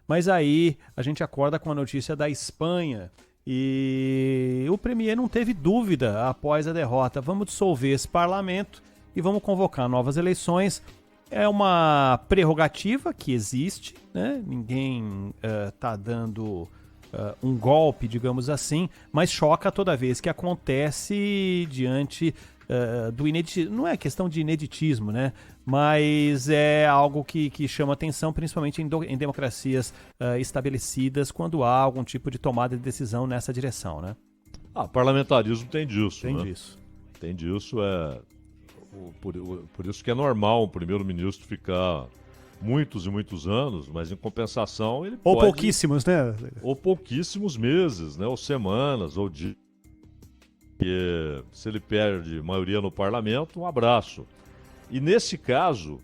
Mas aí a gente acorda com a notícia da Espanha e o premier não teve dúvida após a derrota. Vamos dissolver esse parlamento e vamos convocar novas eleições. É uma prerrogativa que existe, né? Ninguém está dando um golpe, digamos assim, mas choca toda vez que acontece diante do ineditismo. Não é questão de ineditismo, né? Mas é algo que chama atenção, principalmente em democracias estabelecidas, quando há algum tipo de tomada de decisão nessa direção, né? Parlamentarismo tem disso, Tem né? disso. Tem disso, por isso que é normal um primeiro-ministro ficar muitos e muitos anos, mas em compensação ele Ou pode... pouquíssimos, né? Ou pouquíssimos meses, né? Ou semanas, ou dias. Porque se ele perde maioria no parlamento, um abraço. E nesse caso,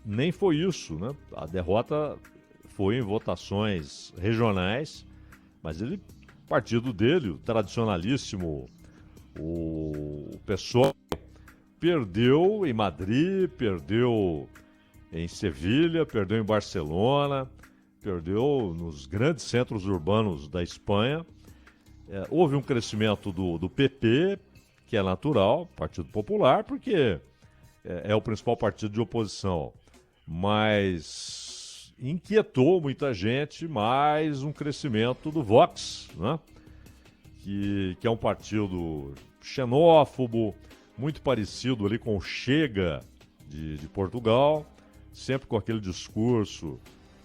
nem foi isso, né? A derrota foi em votações regionais, mas o partido dele, o tradicionalíssimo, o PSOE, perdeu em Madrid, perdeu em Sevilha, perdeu em Barcelona, perdeu nos grandes centros urbanos da Espanha. Houve um crescimento do PP, que é natural, Partido Popular, porque é o principal partido de oposição. Mas inquietou muita gente mais um crescimento do Vox, né? que é um partido xenófobo, muito parecido ali com o Chega de Portugal, sempre com aquele discurso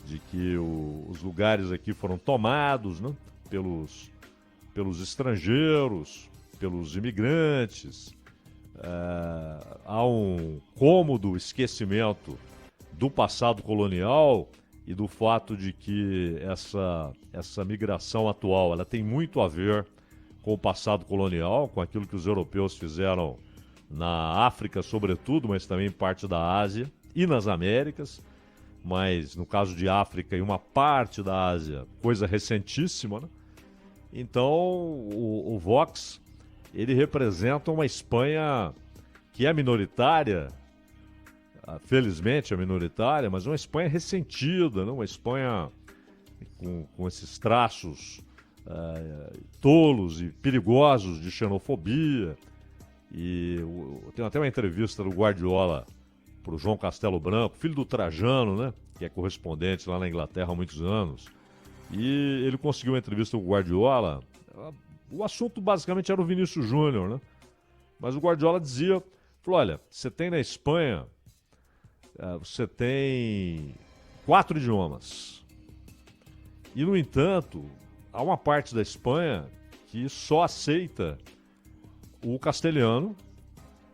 de que os lugares aqui foram tomados, né, pelos estrangeiros, pelos imigrantes. Há um cômodo esquecimento do passado colonial e do fato de que essa migração atual ela tem muito a ver com o passado colonial, com aquilo que os europeus fizeram na África, sobretudo, mas também parte da Ásia e nas Américas. Mas no caso de África e uma parte da Ásia, coisa recentíssima, né? Então o Vox, ele representa uma Espanha que é minoritária, felizmente é minoritária, mas uma Espanha ressentida, né? Uma Espanha com esses traços tolos e perigosos de xenofobia. E tem até uma entrevista do Guardiola para o João Castelo Branco, filho do Trajano, né? Que é correspondente lá na Inglaterra há muitos anos. E ele conseguiu uma entrevista com o Guardiola. O assunto basicamente era o Vinícius Júnior, né? Mas o Guardiola falou, olha, você tem na Espanha, você tem 4 idiomas. E, no entanto, há uma parte da Espanha que só aceita o castelhano.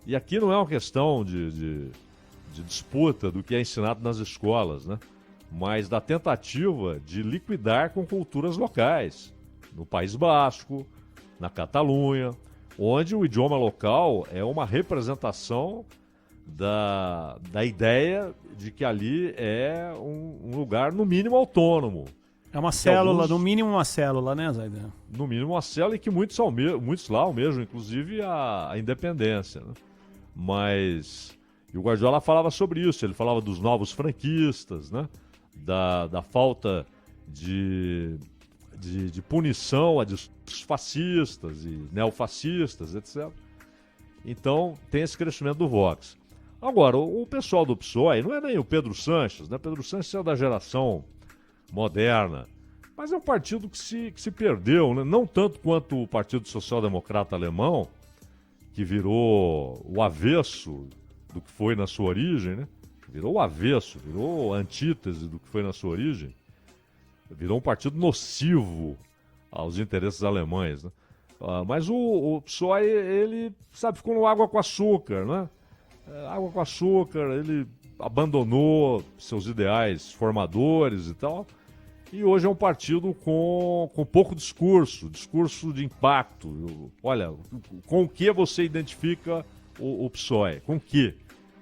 E aqui não é uma questão de disputa do que é ensinado nas escolas, né? Mas da tentativa de liquidar com culturas locais. No País Basco, na Catalunha, onde o idioma local é uma representação da ideia de que ali é um lugar, no mínimo, autônomo. É uma célula, no mínimo uma célula, né, Zaidan? No mínimo uma célula e que muitos lá almejam, inclusive, a independência, né? Mas... E o Guardiola falava sobre isso, ele falava dos novos franquistas, né? Da falta de punição a discursos fascistas e neofascistas, etc. Então, tem esse crescimento do Vox. Agora, o pessoal do PSOE, não é nem o Pedro Sanches, né? Pedro Sanches é da geração moderna, mas é um partido que se perdeu, né? Não tanto quanto o Partido Social Democrata Alemão, que virou o avesso do que foi na sua origem, né? Virou o avesso, virou a antítese do que foi na sua origem. Virou um partido nocivo aos interesses alemães, né? Mas o PSOE, ele, sabe, ficou no água com açúcar, né? Água com açúcar, ele abandonou seus ideais formadores e tal. E hoje é um partido com pouco discurso de impacto. Olha, com o que você identifica o PSOE? Com que?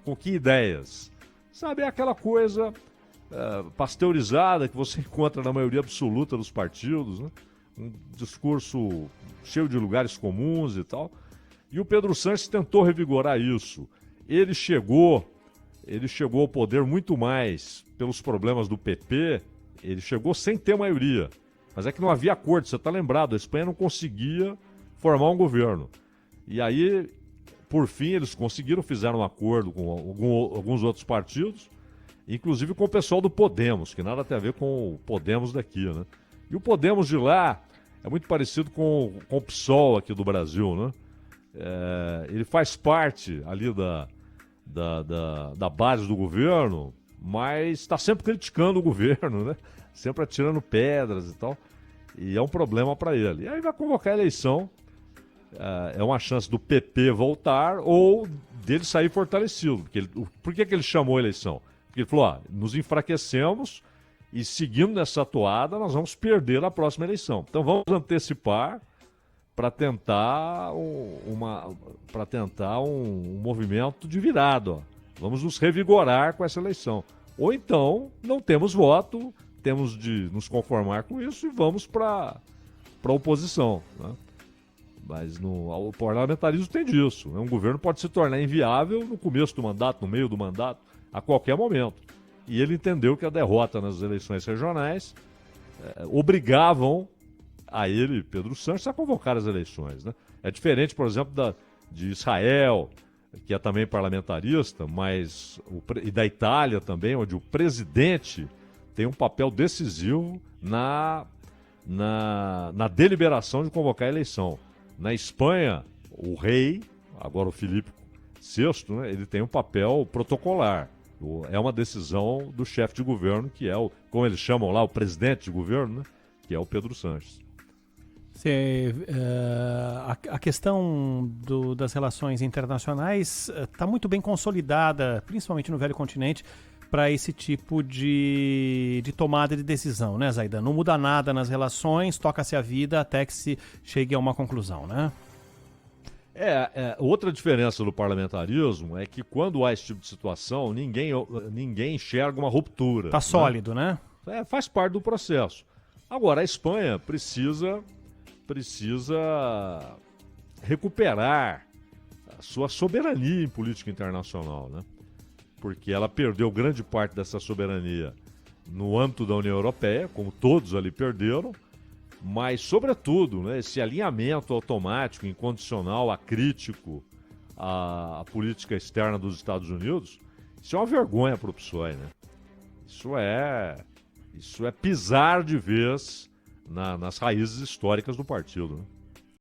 Com que ideias? Sabe, é aquela coisa pasteurizada que você encontra na maioria absoluta dos partidos, né? Um discurso cheio de lugares comuns e tal. E o Pedro Sanches tentou revigorar isso. Ele chegou ao poder muito mais pelos problemas do PP ele chegou sem ter maioria. Mas é que não havia acordo, você está lembrado, a Espanha não conseguia formar um governo. E aí, por fim, eles conseguiram, fizeram um acordo com alguns outros partidos, inclusive com o pessoal do Podemos, que nada tem a ver com o Podemos daqui, né? E o Podemos de lá é muito parecido com o PSOL aqui do Brasil, né? Ele faz parte ali da base do governo, mas está sempre criticando o governo, né? Sempre atirando pedras e tal. E é um problema para ele. E aí vai convocar a eleição. É uma chance do PP voltar ou dele sair fortalecido. Por que ele chamou a eleição? Porque ele falou, nos enfraquecemos e seguindo nessa toada nós vamos perder na próxima eleição. Então vamos antecipar para tentar um movimento de virada. Ó. Vamos nos revigorar com essa eleição. Ou então não temos voto, temos de nos conformar com isso e vamos para a oposição. Né? Mas o parlamentarismo tem disso. Né? Um governo pode se tornar inviável no começo do mandato, no meio do mandato, a qualquer momento. E ele entendeu que a derrota nas eleições regionais obrigavam a ele, Pedro Sánchez, a convocar as eleições. Né? É diferente, por exemplo, de Israel, que é também parlamentarista, e da Itália também, onde o presidente tem um papel decisivo na deliberação de convocar a eleição. Na Espanha, o rei, agora o Filipe VI, né, ele tem um papel protocolar. É uma decisão do chefe de governo, que é como eles chamam lá, o presidente de governo, né, que é o Pedro Sánchez. A questão das relações internacionais está muito bem consolidada, principalmente no Velho Continente, para esse tipo de tomada de decisão, né, Zaidan? Não muda nada nas relações, toca-se a vida até que se chegue a uma conclusão, né? Outra diferença do parlamentarismo é que quando há esse tipo de situação, ninguém enxerga uma ruptura. Tá sólido, né? Faz parte do processo. Agora, a Espanha precisa recuperar a sua soberania em política internacional, né? Porque ela perdeu grande parte dessa soberania no âmbito da União Europeia, como todos ali perderam, mas, sobretudo, né, esse alinhamento automático, incondicional, acrítico à política externa dos Estados Unidos, isso é uma vergonha para o PSOE, né? Isso é pisar de vez nas raízes históricas do partido, né?